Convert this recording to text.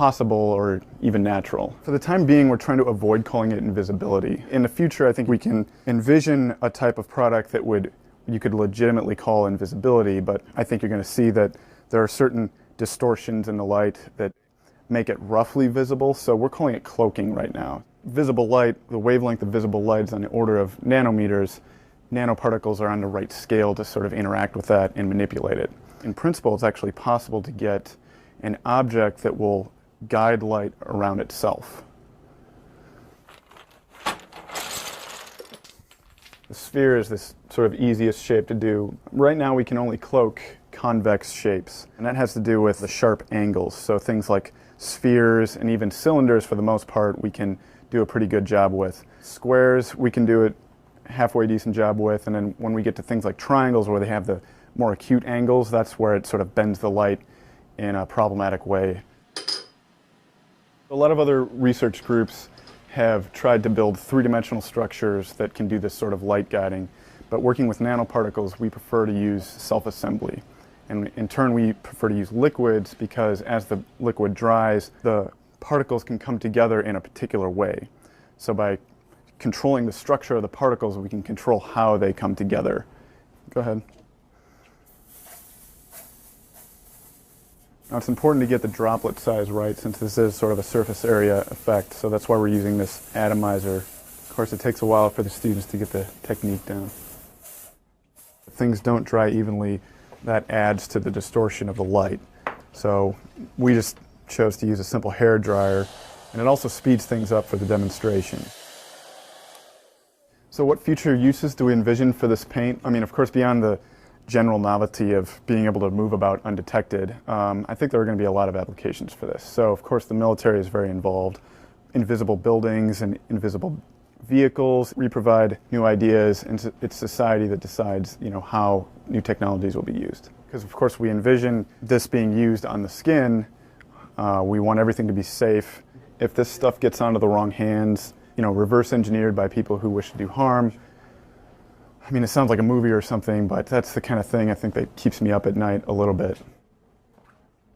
possible or even natural. For the time being, we're trying to avoid calling it invisibility. In the future, I think we can envision a type of product that you could legitimately call invisibility, but I think you're going to see that there are certain distortions in the light that make it roughly visible, so we're calling it cloaking right now. Visible light, the wavelength of visible light is on the order of nanometers. Nanoparticles are on the right scale to sort of interact with that and manipulate it. In principle, it's actually possible to get an object that will guide light around itself. The sphere is this sort of easiest shape to do. Right now we can only cloak convex shapes, and that has to do with the sharp angles. So things like spheres and even cylinders, for the most part, we can do a pretty good job with. Squares, we can do a halfway decent job with, and then when we get to things like triangles where they have the more acute angles, that's where it sort of bends the light in a problematic way. A lot of other research groups have tried to build three-dimensional structures that can do this sort of light guiding, but working with nanoparticles, we prefer to use self-assembly. And in turn, we prefer to use liquids because as the liquid dries, the particles can come together in a particular way. So by controlling the structure of the particles, we can control how they come together. Go ahead. Now it's important to get the droplet size right since this is sort of a surface area effect, so that's why we're using this atomizer. Of course, it takes a while for the students to get the technique down. If things don't dry evenly, that adds to the distortion of the light. So we just chose to use a simple hair dryer, and it also speeds things up for the demonstration. So what future uses do we envision for this paint? I mean, of course, beyond the general novelty of being able to move about undetected, I think there are going to be a lot of applications for this. So, of course, the military is very involved. Invisible buildings and invisible vehicles. We provide new ideas, and it's society that decides, how new technologies will be used. Because, of course, we envision this being used on the skin. We want everything to be safe. If this stuff gets onto the wrong hands, reverse engineered by people who wish to do harm. I mean, it sounds like a movie or something, but that's the kind of thing I think that keeps me up at night a little bit.